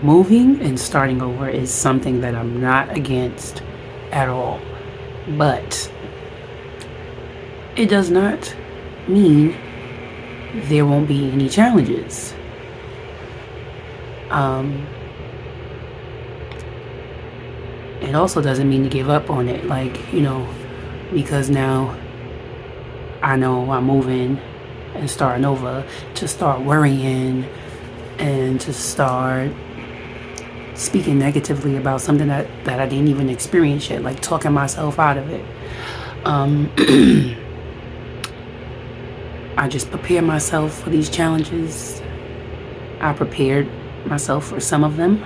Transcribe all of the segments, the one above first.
Moving and starting over is something that I'm not against at all. But it does not mean there won't be any challenges. It also doesn't mean to give up on it, because now I know I'm moving and starting over, to start worrying and to start speaking negatively about something that I didn't even experience yet, like talking myself out of it. I just prepare myself for these challenges. I prepared myself for some of them.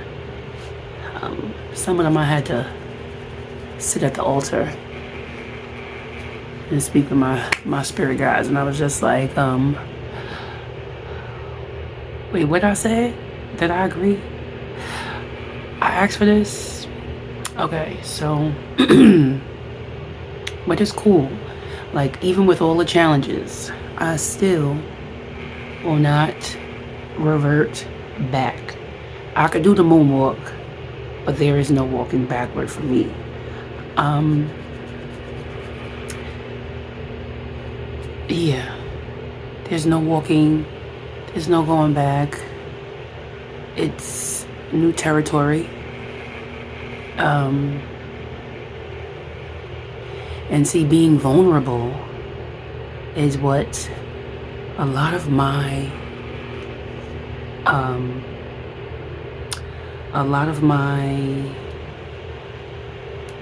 Some of them I had to sit at the altar and speak with my spirit guides, and I was just like, wait, what I said? Did I agree? I asked for this? Okay, so, but it's cool. Like, even with all the challenges, I still will not revert back. I could do the moonwalk, but there is no walking backward for me. Yeah, there's no walking, there's no going back. It's new territory. And see, being vulnerable is what a lot of my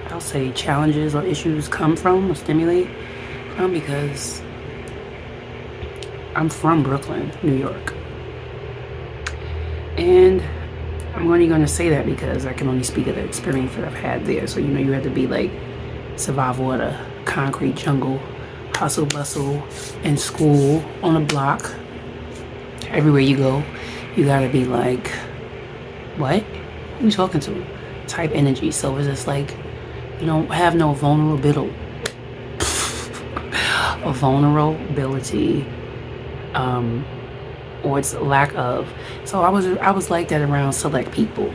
I'll say challenges or issues come from, or stimulate from, because I'm from Brooklyn, New York. And I'm only going to say that because I can only speak of the experience that I've had there. So, you have to be like survival at a concrete jungle, hustle bustle in school, on a block. Everywhere you go, you got to be like, what? Who are you talking to? Type energy. So it's just like, you don't have no vulnerability. A vulnerability. Or its lack of. So I was like that around select people.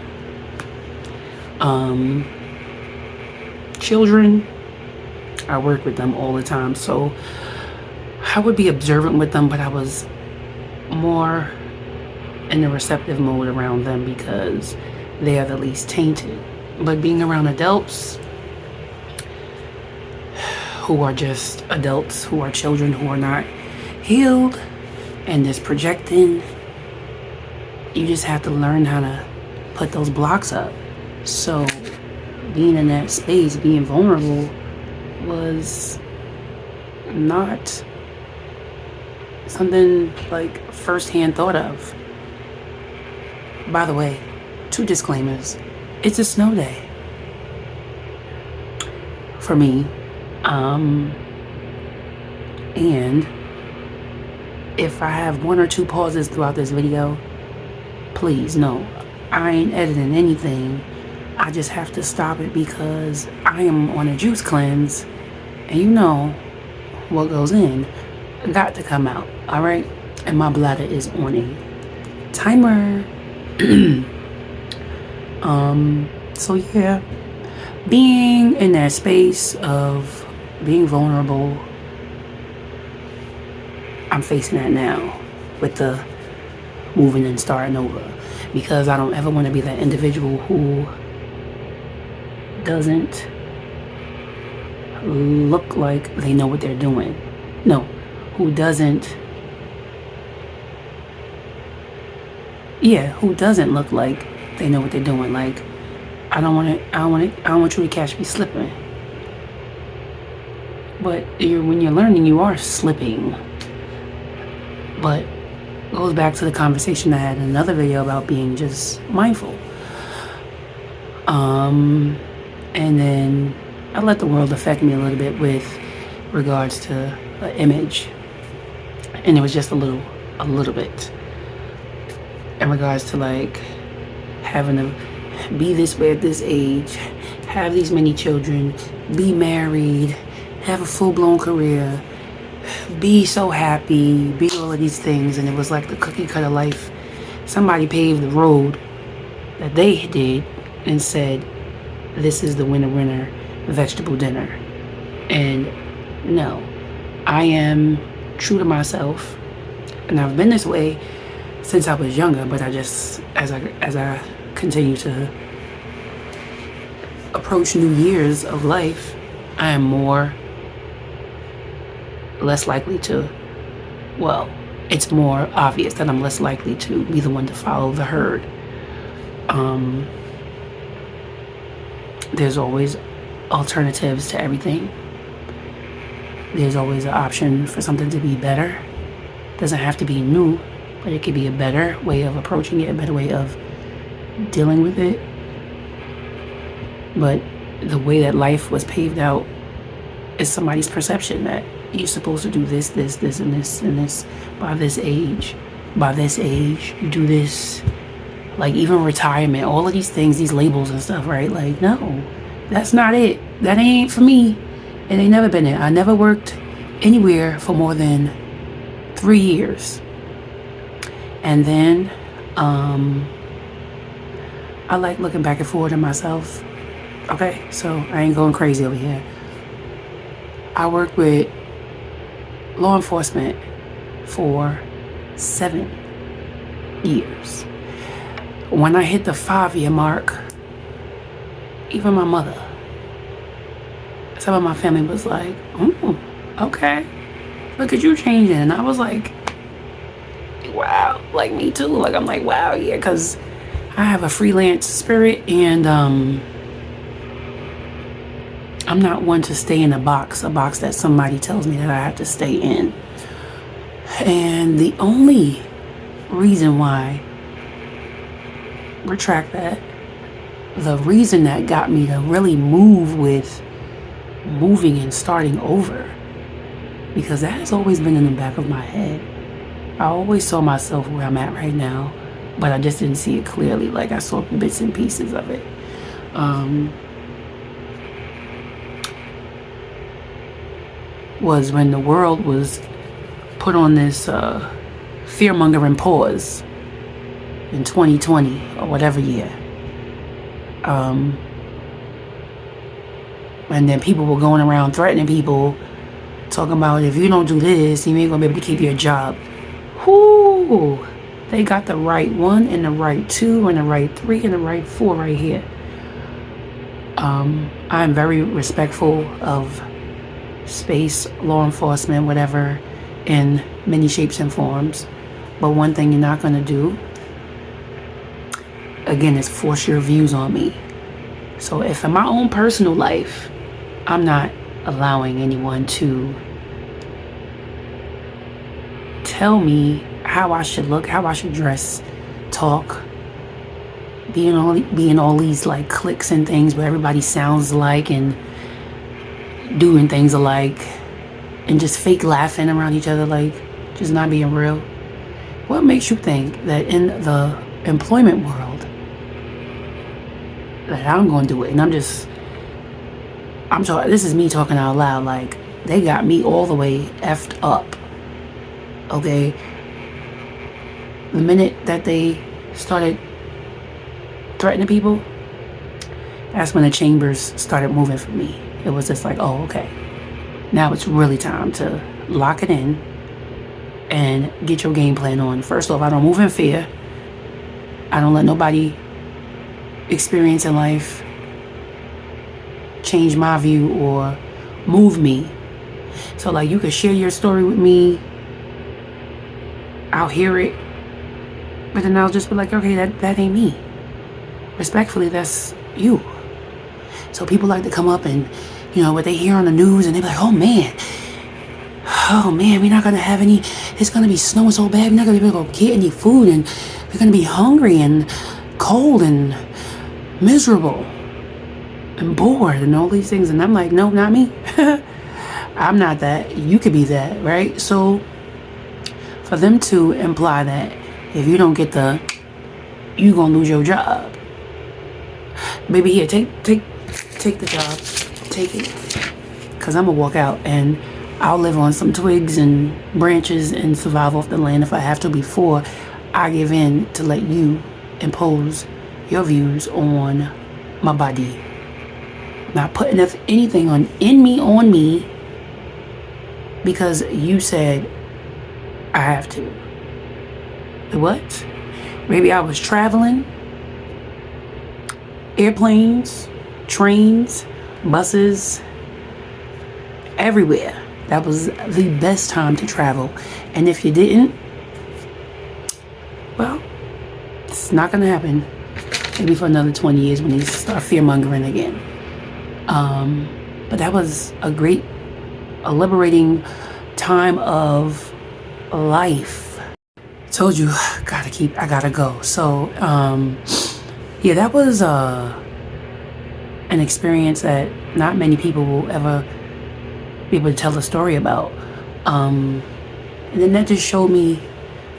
Children, I work with them all the time, so I would be observant with them, but I was more in the receptive mode around them because they are the least tainted. But being around adults who are just adults, who are children, who are not healed and just projecting, you just have to learn how to put those blocks up. So being in that space, being vulnerable, was not something like first-hand thought of. By the way, 2 disclaimers. It's a snow day for me. And if I have 1 or 2 pauses throughout this video, please know I ain't editing anything. I just have to stop it because I am on a juice cleanse, and you know what goes in got to come out, all right? And my bladder is on a timer. So yeah, being in that space of being vulnerable, I'm facing that now with the moving and starting over, because I don't ever want to be that individual who doesn't look like they know what they're doing. No, who doesn't look like they know what they're doing. Like, I don't want you to catch me slipping. But when you're learning, you are slipping. But it goes back to the conversation I had in another video about being just mindful. And then I let the world affect me a little bit with regards to an image. And it was just a little bit in regards to like having to be this way at this age, have these many children, be married, have a full-blown career, be so happy, be all of these things. And it was like the cookie cutter life somebody paved the road that they did and said, this is the winner vegetable dinner. And no, I am true to myself, and I've been this way since I was younger, but I just, as I continue to approach new years of life, I am less likely to, well, it's more obvious that I'm less likely to be the one to follow the herd. There's always alternatives to everything. There's always an option for something to be better. Doesn't have to be new, but it could be a better way of approaching it, a better way of dealing with it. But the way that life was paved out is somebody's perception that you're supposed to do this, and this by this age. By this age, you do this. Like even retirement, all of these things, these labels and stuff, right? Like, no, that's not it. That ain't for me. It ain't never been it. I never worked anywhere for more than 3 years. And then I like looking back and forward at myself. Okay, so I ain't going crazy over here. I worked with law enforcement for 7 years. When I hit the 5-year mark, even my mother, some of my family was like, oh, okay, look at you changing. And I was like, wow, like me too. Like, I'm like, wow, yeah, because I have a freelance spirit, and I'm not one to stay in a box that somebody tells me that I have to stay in. And the only reason why, retract that, the reason that got me to really move with moving and starting over, because that has always been in the back of my head. I always saw myself where I'm at right now, but I just didn't see it clearly. Like I saw bits and pieces of it. Was when the world was put on this fear-mongering pause in 2020 or whatever year. And then people were going around threatening people, talking about if you don't do this, you ain't gonna be able to keep your job. Whoo! They got the right 1 and the right 2 and the right 3 and the right 4 right here. I'm very respectful of space, law enforcement, whatever, in many shapes and forms. But one thing you're not gonna do, again, is force your views on me. So if in my own personal life, I'm not allowing anyone to tell me how I should look, how I should dress, talk, be in all these like cliques and things where everybody sounds alike and doing things alike and just fake laughing around each other, like just not being real. What makes you think that in the employment world that I'm going to do it? And I'm talking, this is me talking out loud, like they got me all the way effed up. Okay, the minute that they started threatening people, that's when the chambers started moving for me. It was just like, oh, okay, now it's really time to lock it in and get your game plan on. First off, I don't move in fear. I don't let nobody experience in life change my view or move me. So like you could share your story with me, I'll hear it, but then I'll just be like, okay, that ain't me. Respectfully, that's you. So people like to come up and, you know, what they hear on the news, and they be like, oh man, we're not gonna have any, it's gonna be snowing so bad, we're not gonna be able to get any food, and we're gonna be hungry and cold and miserable and bored and all these things. And I'm like, no, not me. I'm not that. You could be that, right? So for them to imply that if you don't get you gonna lose your job. Baby, here, take the job. Take it. Because I'm gonna walk out and I'll live on some twigs and branches and survive off the land if I have to before I give in to let you impose your views on my body. Not putting anything on me because you said I have to. What? Maybe I was traveling, airplanes, trains, buses, everywhere. That was the best time to travel. And if you didn't, well, it's not gonna happen. Maybe for another 20 years when they start fear-mongering again. But that was a liberating time of life. Told you, I gotta go. So, yeah, that was an experience that not many people will ever be able to tell a story about. And then that just showed me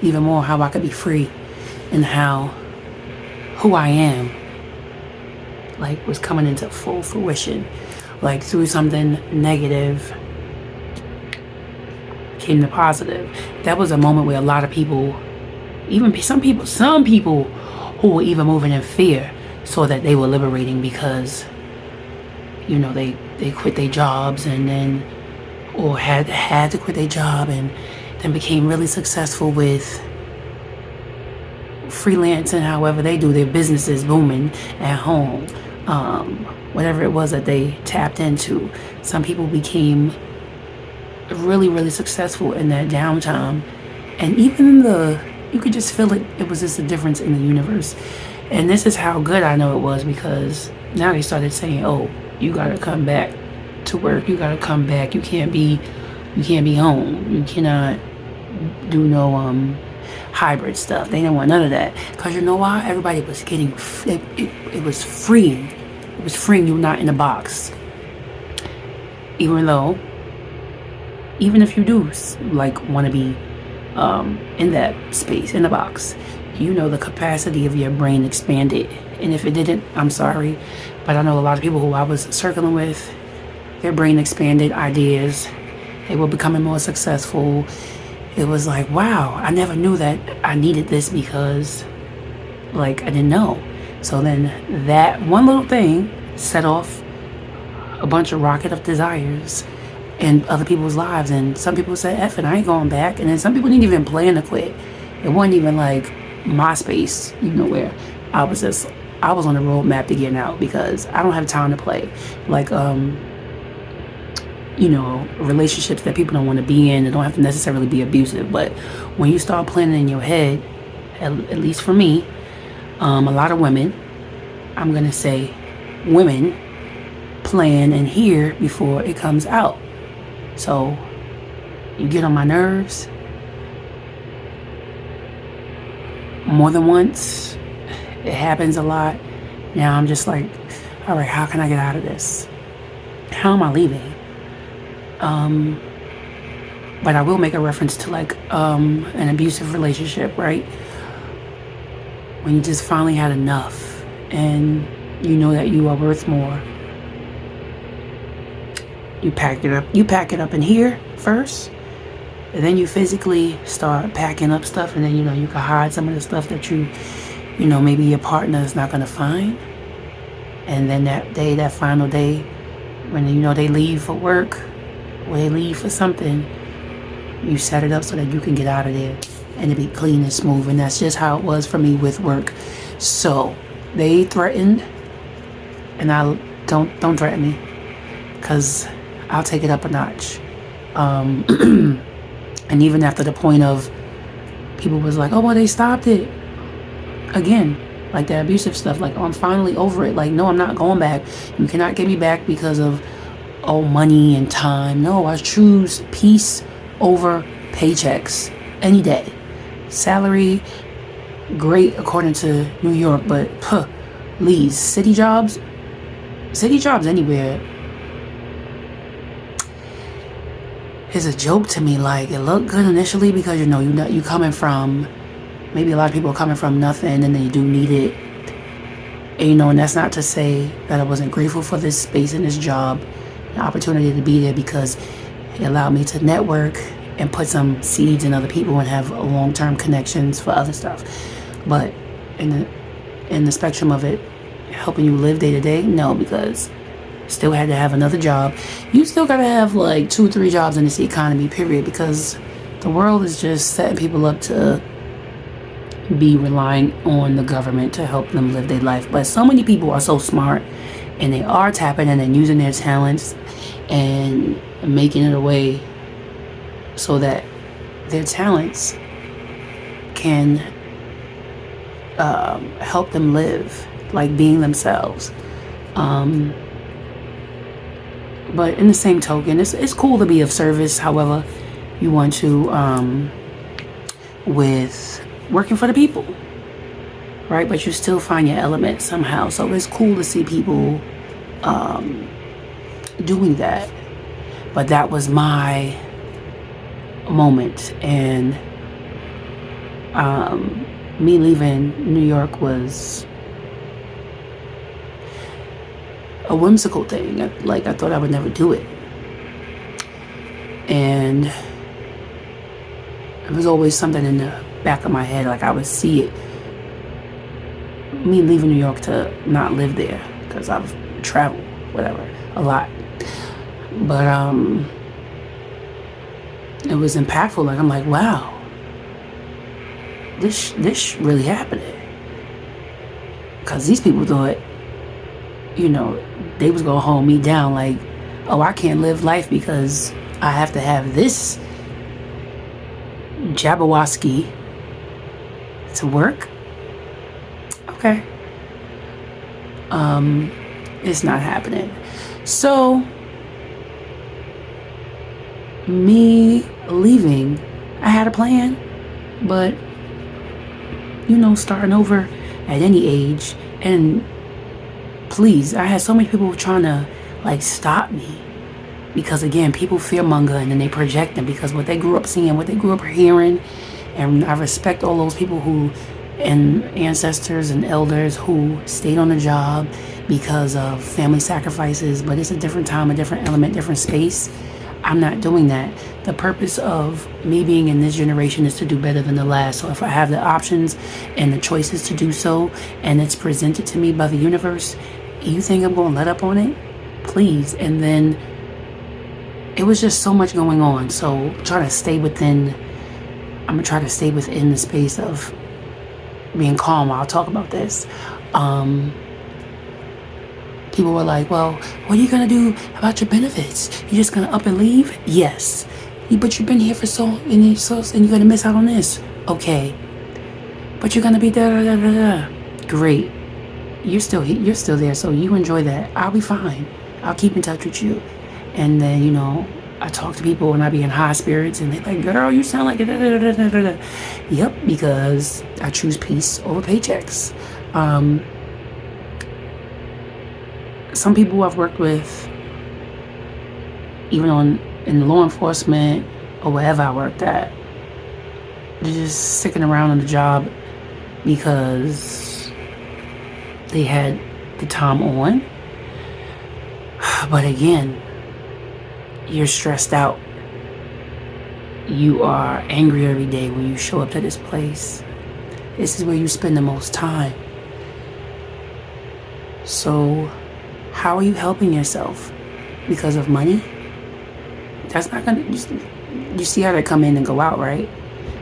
even more how I could be free and how who I am like was coming into full fruition. Like through something negative came to positive. That was a moment where a lot of people, even some people who were even moving in fear, saw that they were liberating because, you know, they quit their jobs and then, or had to quit their job and then became really successful with freelancing, however they do their businesses, booming at home. Whatever it was that they tapped into. Some people became really, really successful in that downtime. And even you could just feel it. It was just a difference in the universe. And this is how good I know it was, because now they started saying, oh, you got to come back to work. You got to come back. You can't be home. You cannot do no hybrid stuff. They didn't want none of that. Because you know why? Everybody was getting, it was freeing. It was freeing you not in a box. Even if you do like want to be in that space, in the box, you know the capacity of your brain expanded. And if it didn't, I'm sorry. But I know a lot of people who I was circling with, their brain expanded, ideas. They were becoming more successful. It was like, wow, I never knew that I needed this because, like, I didn't know. So then that one little thing set off a bunch of rocket of desires in other people's lives. And some people said, F it, I ain't going back. And then some people didn't even plan to quit. It wasn't even like MySpace, you know, where I was on the roadmap to getting out because I don't have time to play. Like, you know, relationships that people don't want to be in. They don't have to necessarily be abusive. But when you start planning in your head, at least for me, a lot of women, I'm going to say women, plan and hear before it comes out. So you get on my nerves more than once. It happens a lot. Now I'm just like, all right, how can I get out of this? How am I leaving? But I will make a reference to like an abusive relationship, right? When you just finally had enough and you know that you are worth more. You pack it up in here first, and then you physically start packing up stuff, and then, you know, you can hide some of the stuff that you know, maybe your partner is not going to find. And then that final day, when, you know, they leave for work or they leave for something, you set it up so that you can get out of there and it be clean and smooth. And that's just how it was for me with work. So they threatened, and I don't threaten me, because I'll take it up a notch. And even after the point of people was like, oh, well, they stopped it again, like that abusive stuff, like, oh, I'm finally over it. Like, no, I'm not going back. You cannot get me back because of, oh, money and time. No, I choose peace over paychecks any day. Salary, great according to New York, but please, city jobs anywhere is a joke to me. Like, it looked good initially because, you know, you coming from, maybe a lot of people are coming from nothing, and then you do need it. And, you know, and that's not to say that I wasn't grateful for this space and this job, the opportunity to be there, because it allowed me to network and put some seeds in other people and have long-term connections for other stuff. But in the spectrum of it, helping you live day to day, no, because still had to have another job. You still gotta have like 2 or 3 jobs in this economy, period, because the world is just setting people up to be relying on the government to help them live their life. But so many people are so smart, and they are tapping in and using their talents and making it a way so that their talents can help them live like being themselves. But in the same token, it's cool to be of service however you want to, with working for the people, right? But you still find your element somehow. So it's cool to see people doing that. But that was my moment. And me leaving New York was a whimsical thing. I thought I would never do it. And it was always something in the back of my head, like I would see it, me leaving New York to not live there, because I've traveled, whatever, a lot. But it was impactful. Like I'm like, wow, this really happening. Because these people thought, they was gonna hold me down, like, oh, I can't live life because I have to have this Jabberwocky to work. Okay. It's not happening. So me leaving, I had a plan, but starting over at any age, and please, I had so many people trying to stop me, because again, people fearmonger and then they project them because what they grew up seeing, what they grew up hearing. And I respect all those people and ancestors and elders who stayed on the job because of family sacrifices, but it's a different time, a different element, different space. I'm not doing that. The purpose of me being in this generation is to do better than the last. So if I have the options and the choices to do so, and it's presented to me by the universe, you think I'm going to let up on it? Please. And then it was just so much going on. So I'm going to try to stay within the space of being calm while I talk about this. People were like, well, what are you going to do about your benefits? You're just going to up and leave? Yes. But you've been here for and you're going to miss out on this. Okay. But you're going to be da-da-da-da-da. Great. You're still there, so you enjoy that. I'll be fine. I'll keep in touch with you. And then, I talk to people and I be in high spirits and they're like, girl, you sound like da-da-da-da-da-da. Yep, because I choose peace over paychecks. Some people I've worked with, even in law enforcement or wherever I worked at, they're just sticking around on the job because they had the time on. But again, you're stressed out. You are angry every day when you show up to this place. This is where you spend the most time. So how are you helping yourself? Because of money? That's not gonna, you see how they come in and go out, right?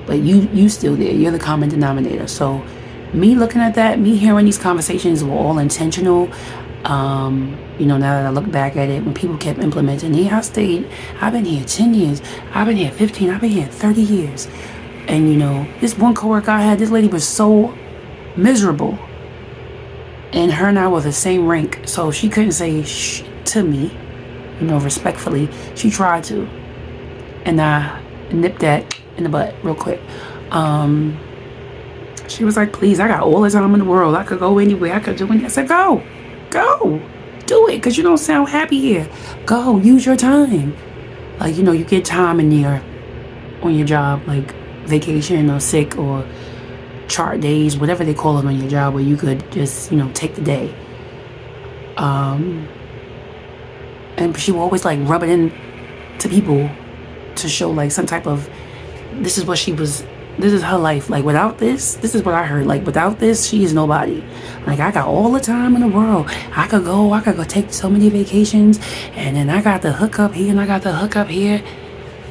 But you still there. You're the common denominator. So me looking at that, me hearing these conversations were all intentional. Now that I look back at it, when people kept implementing, I've been here 10 years, I've been here 15, I've been here 30 years. And this one coworker I had, this lady was so miserable. And her and I were the same rank, so she couldn't say shh to me, respectfully. She tried to. And I nipped that in the butt real quick. She was like, please, I got all the time in the world. I could go anywhere. I could do anything. I said, go. Do it, because you don't sound happy here. Go, use your time. You get time on your job, like vacation or sick or chart days, whatever they call it on your job, where you could just, take the day. And she would always rub it in to people to show like some type of, this is what she was, this is her life. Like without this is what I heard. Like without this, she is nobody. Like I got all the time in the world. I could go take so many vacations, and then I got the hookup here and I got the hookup here.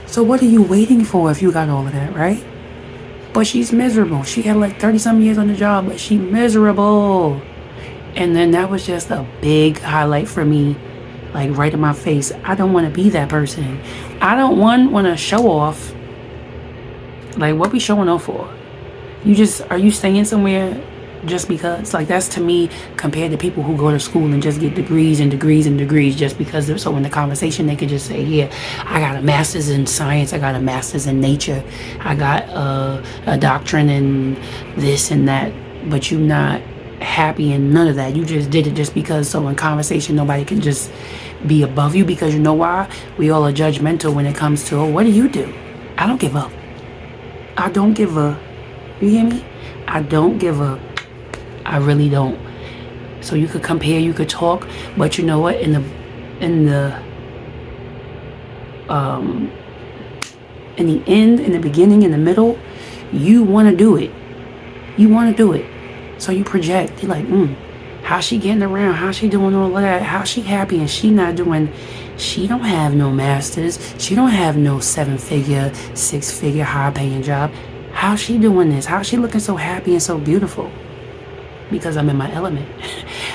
So what are you waiting for if you got all of that, right? But she's miserable. She had like 30-some years on the job, but she's miserable. And then that was just a big highlight for me, like right in my face. I don't want to be that person. I don't want to show off. Like, what we showing off for? Are you staying somewhere just because? Like, that's to me compared to people who go to school and just get degrees and degrees and degrees just because they're so in the conversation they can just say, yeah, I got a master's in science, I got a master's in nature, I got a doctorate in this and that, but you're not happy in none of that. You just did it just because, so in conversation nobody can just be above you, because you know why? We all are judgmental when it comes to, oh, what do you do? I don't give up. I don't give a, you hear me? I don't give a, I really don't. So you could compare, you could talk, but you know what? In the end, in the beginning, in the middle, you want to do it. You want to do it. So you project. You're like, how's she getting around? How's she doing all of that? How's she happy and she not doing? She don't have no masters. She don't have no 7-figure, 6-figure, high-paying job. How's she doing this? How's she looking so happy and so beautiful? Because I'm in my element.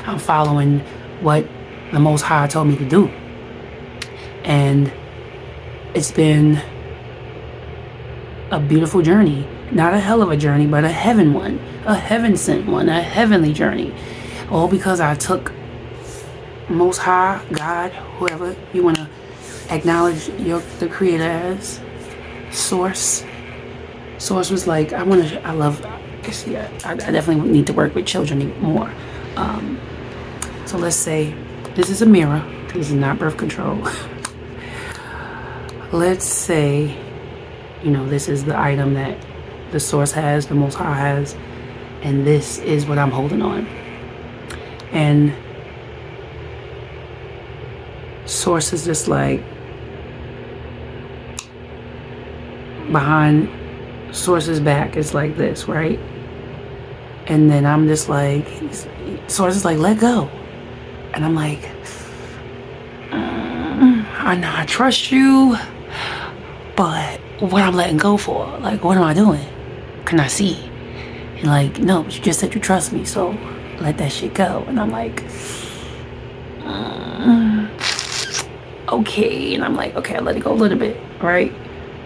I'm following what the Most High told me to do. And it's been a beautiful journey. Not a hell of a journey, but a heaven one. A heaven sent one. A heavenly journey. All because I took Most High, God, whoever you want to acknowledge the Creator as, Source. Source was like, I definitely need to work with children more. So let's say this is a mirror. This is not birth control. Let's say, this is the item that the Source has, the Most High has, and this is what I'm holding on. And Source is just like behind Source's back. It's like this, right? And then I'm just like, Source is like, let go. And I'm like, I know I trust you, but what I'm letting go for? Like, what am I doing? Can I see? And like, no, but you just said you trust me, so let that shit go. And I'm like, okay. And I'm like, okay, I let it go a little bit, right?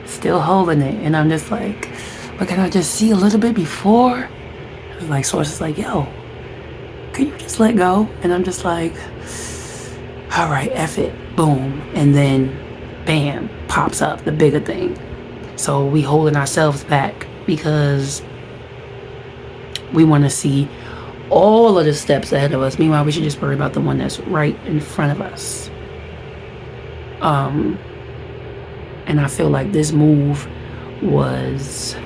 Still holding it. And I'm just like, but can I just see a little bit before? Like, Source is like, yo, can you just let go? And I'm just like, all right, F it, boom. And then, bam, pops up the bigger thing. So we holding ourselves back because we want to see all of the steps ahead of us. Meanwhile, we should just worry about the one that's right in front of us. And I feel like this move was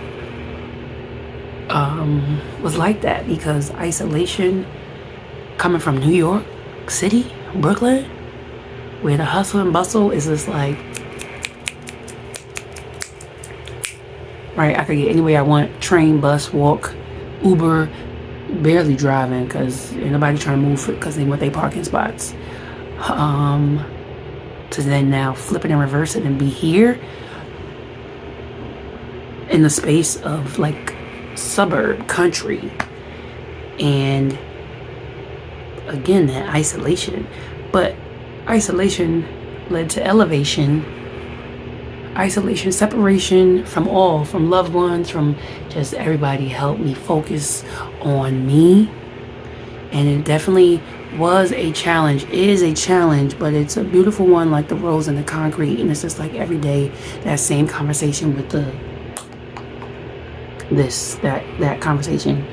like that, because isolation, coming from New York City, Brooklyn, where the hustle and bustle is just like, right, I could get anywhere I want, train, bus, walk, Uber, barely driving because ain't nobody trying to move because they want their parking spots. To then now flip it and reverse it and be here in the space of like suburb country, and again that isolation, but isolation led to elevation. Isolation, separation from loved ones, from just everybody, helped me focus on me. And it definitely was a challenge, is a challenge, but it's a beautiful one, like the rose and the concrete. And it's just like every day that same conversation with that conversation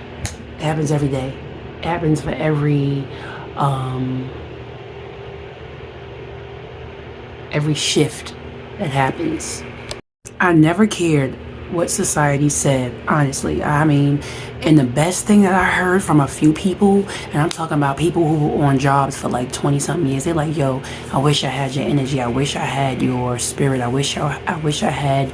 happens every day. It happens for every shift that happens. I never cared what society said, honestly. I mean, and the best thing that I heard from a few people, and I'm talking about people who were on jobs for like 20 something years, they're like, yo, I wish I had your energy. I wish I had your spirit. I wish I had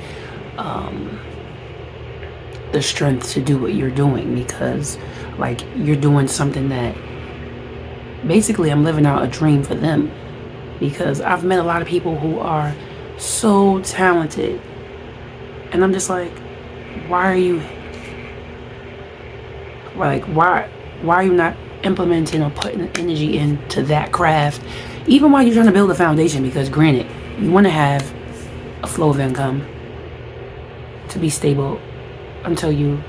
the strength to do what you're doing, because like you're doing something that basically I'm living out a dream for them, because I've met a lot of people who are so talented, and I'm just like, why are you not implementing or putting energy into that craft, even while you're trying to build a foundation? Because granted, you want to have a flow of income to be stable until you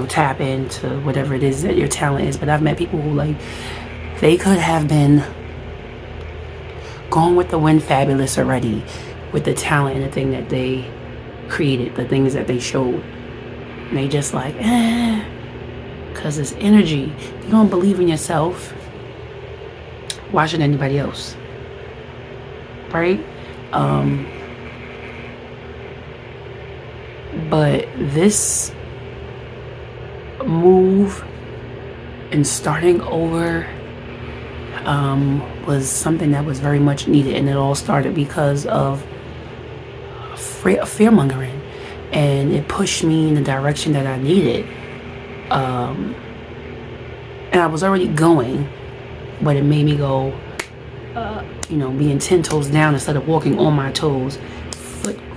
tap into whatever it is that your talent is. But I've met people who, like, they could have been going with the wind fabulous already with the talent and the thing that they created, the things that they showed, and they just like, because it's energy. You don't believe in yourself, why should anybody else, right? But this move and starting over was something that was very much needed, and it all started because of fear-mongering, and it pushed me in the direction that I needed. And I was already going, but it made me go, being 10 toes down instead of walking on my toes.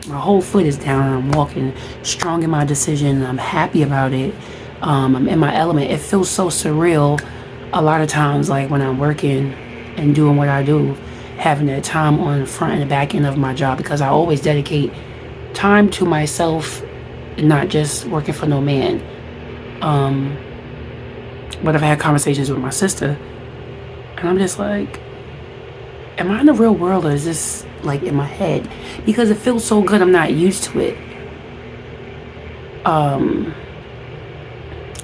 My whole foot is down, and I'm walking strong in my decision, and I'm happy about it. I'm in my element. It feels so surreal a lot of times, like when I'm working and doing what I do, having that time on the front and the back end of my job, because I always dedicate time to myself, not just working for no man. But I've had conversations with my sister, and I'm just like, am I in the real world, or is this like in my head? Because it feels so good, I'm not used to it.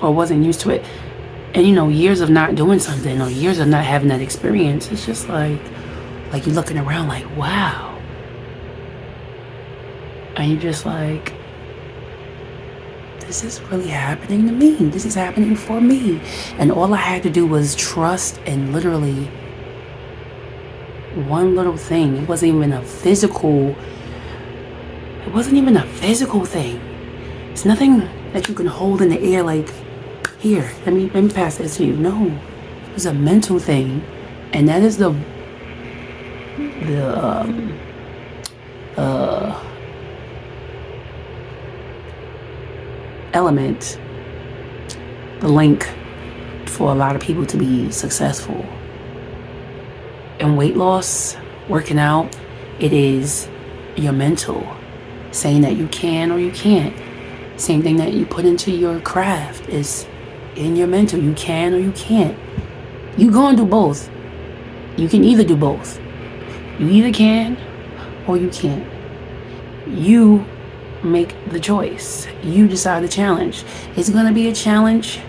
Or wasn't used to it. And years of not doing something, or years of not having that experience, it's just like you're looking around like, wow. And you're just like, this is really happening to me. This is happening for me. And all I had to do was trust, and literally one little thing. It wasn't even a physical thing. It's nothing that you can hold in the air like, here, let me pass this to you. No, it was a mental thing. And that is the element, the link for a lot of people to be successful. And weight loss, working out, it is your mental, saying that you can or you can't. Same thing that you put into your craft is in your mental. You can or you can't. You gonna do both. You can either do both. You either can or you can't. You make the choice. You decide the challenge. Is it gonna be a challenge?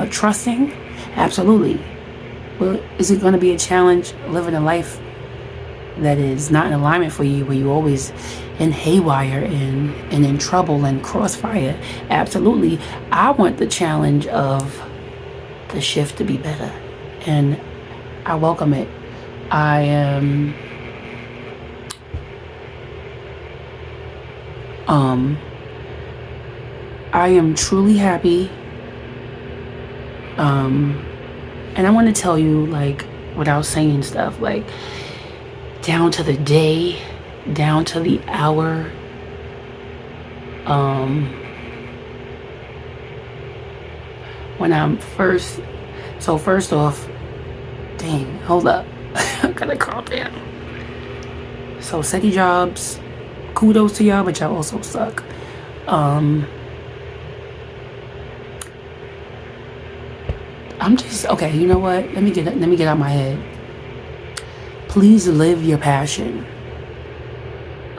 Trusting? Absolutely. Well, is it gonna be a challenge living a life that is not in alignment for you, where you're always in haywire and in trouble and crossfire? Absolutely. I want the challenge of the shift to be better, and I welcome it. I am truly happy, and I want to tell you, like, without saying stuff, like, down to the day, down to the hour, when I'm first off, dang, hold up, I gotta calm down. So city jobs, kudos to y'all, but y'all also suck. I'm just, okay, you know what, let me get out my head. Please live your passion.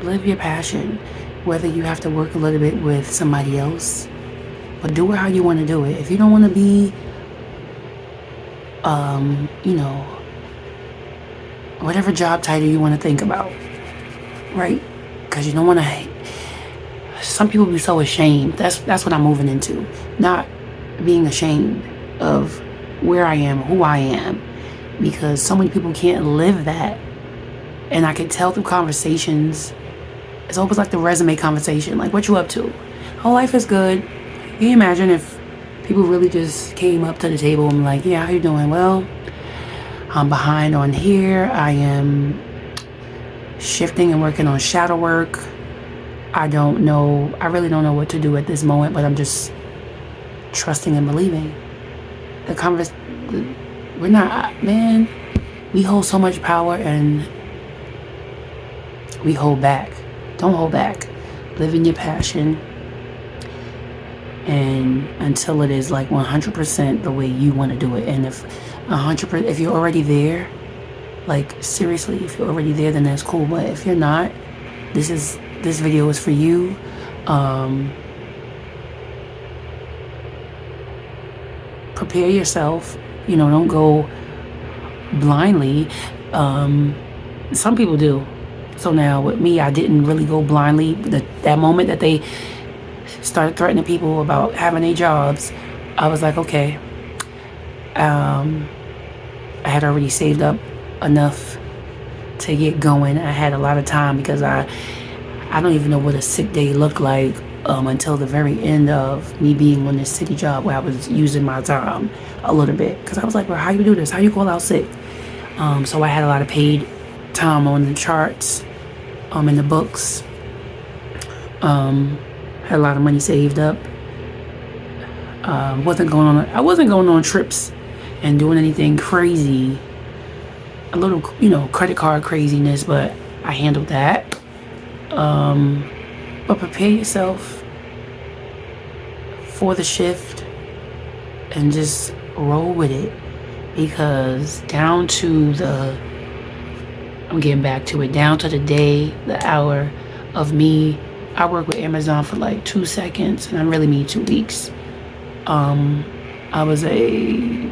Live your passion. Whether you have to work a little bit with somebody else, but do it how you want to do it. If you don't want to be, whatever job title you want to think about, right? Because you don't want to some people be so ashamed. That's what I'm moving into. Not being ashamed of where I am, who I am, because so many people can't live that. And I can tell through conversations. It's always like the resume conversation. Like, what you up to? Oh, life is good. Can you imagine if people really just came up to the table and like, yeah, how you doing? Well, I'm behind on here. I am shifting and working on shadow work. I really don't know what to do at this moment, but I'm just trusting and believing. We're not, man, we hold so much power and we hold back. Don't hold back. Live in your passion. And until it is like 100% the way you want to do it. And if 100%, if you're already there, like seriously, if you're already there, then that's cool. But if you're not, this video is for you. Prepare yourself. Don't go blindly. Some people do. So now with me, I didn't really go blindly. That moment that they started threatening people about having their jobs, I was like, okay. I had already saved up enough to get going. I had a lot of time because I don't even know what a sick day looked like until the very end of me being on this city job where I was using my time a little bit. Because I was like, well, how you do this? How you call out sick? So I had a lot of paid time on the charts, in the books. Had a lot of money saved up. I wasn't going on trips and doing anything crazy. A little, credit card craziness, but I handled that. But prepare yourself for the shift and just roll with it, because down to the day, the hour of me, I work with Amazon for like 2 seconds, and I really mean 2 weeks. I was a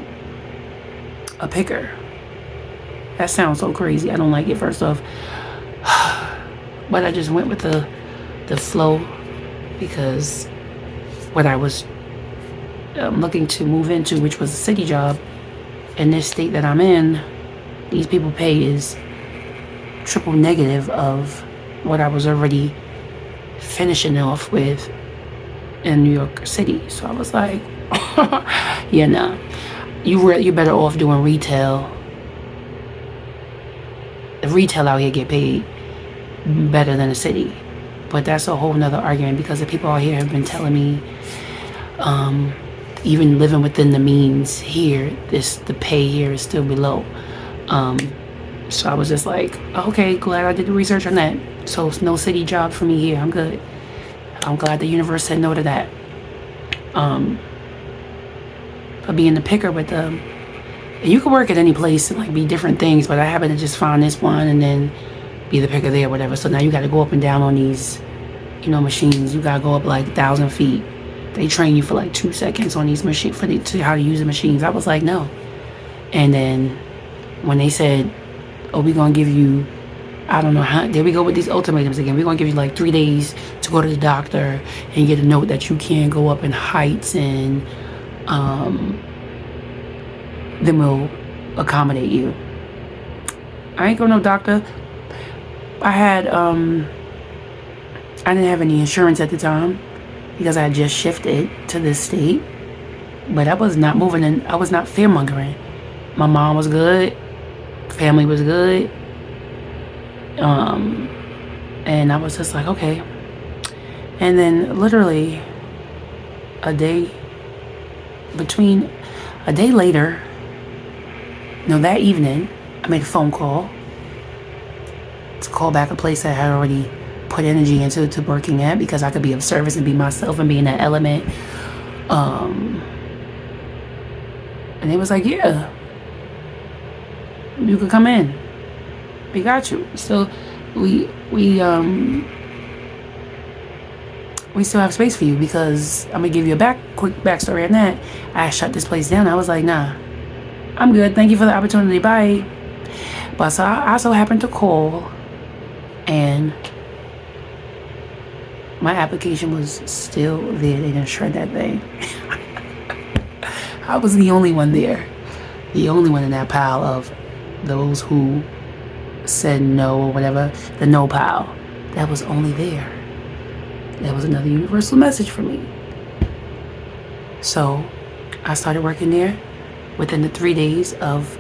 picker. That sounds so crazy. I don't like it, first off. But I just went with the flow, because what I was looking to move into, which was a city job, in this state that I'm in, these people pay is triple negative of what I was already finishing off with in New York City. So I was like, yeah, nah. You're better off doing retail. The retail out here get paid better than the city. But that's a whole nother argument, because the people out here have been telling me, even living within the means here, the pay here is still below. So I was just like, okay, glad I did the research on that. So it's no city job for me here. I'm good. I'm glad the universe said no to that. But being the picker with you can work at any place and like be different things, but I happen to just find this one and then be the picker there, whatever. So now you got to go up and down on these, machines. You got to go up like 1,000 feet. They train you for like 2 seconds on these machines to how to use the machines. I was like, no. And then when they said, oh, we're going to give you, I don't know how, there we go with these ultimatums again. We're going to give you like 3 days to go to the doctor and get a note that you can't go up in heights, and then we'll accommodate you. I ain't going to no doctor. I didn't have any insurance at the time because I had just shifted to this state. But I was not moving in, I was not fear-mongering. My mom was good. Family was good. And I was just like, okay. And then literally a day later, that evening, I made a phone call to call back a place that I had already put energy into working at, because I could be of service and be myself and be in that element. And they was like, yeah, you could come in. We got you. So we still have space for you, because I'm gonna give you a quick backstory on that. I shut this place down. I was like, nah, I'm good. Thank you for the opportunity. Bye. But so I also happened to call, and My application was still there. They didn't shred that thing. I was the only one there. The only one in that pile of those who said no or whatever. The no pile. That was only there. That was another universal message for me. So I started working there. Within the 3 days of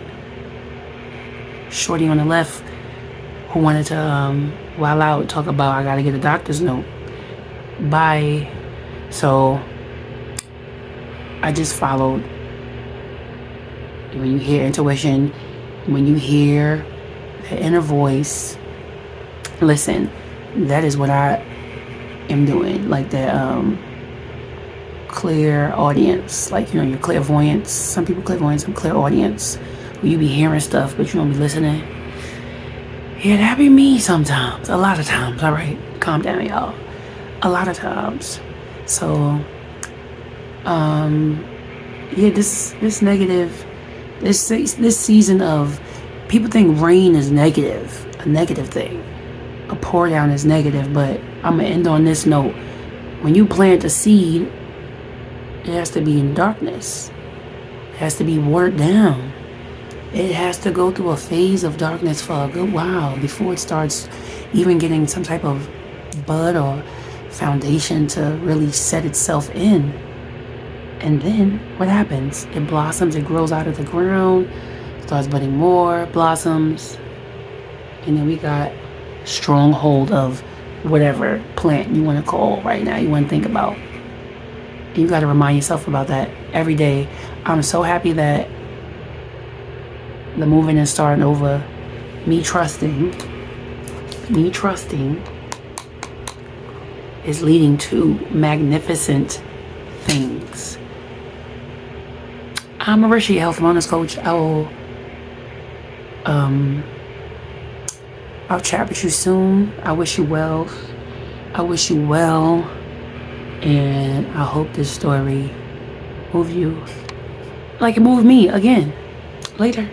Shorty on the left who wanted to while out talk about I gotta get a doctor's note. Bye. So I just followed. When you hear intuition, when you hear the inner voice, listen, that is what I am doing. Like that clear audience, like, you know, your clairvoyance. Some people clairvoyance, some clairaudience, where you be hearing stuff but you don't be listening. Yeah, that be me sometimes. A lot of times. All right, calm down, y'all. A lot of times. So yeah, this negative, this season of, people think rain is negative, a negative thing. A pour down is negative, but I'm gonna end on this note. When you plant a seed, it has to be in darkness. It has to be watered down. It has to go through a phase of darkness for a good while before it starts even getting some type of bud or foundation to really set itself in. And then what happens? It blossoms, it grows out of the ground, starts budding more, blossoms, and then we got stronghold of whatever plant you want to call right now, you want to think about. You got to remind yourself about that every day. I'm so happy that the moving is starting over. Me trusting is leading to magnificent things. I'm Marisha, your health and wellness coach. I'll chat with you soon. I wish you well. And I hope this story move you like it moved me again. Later.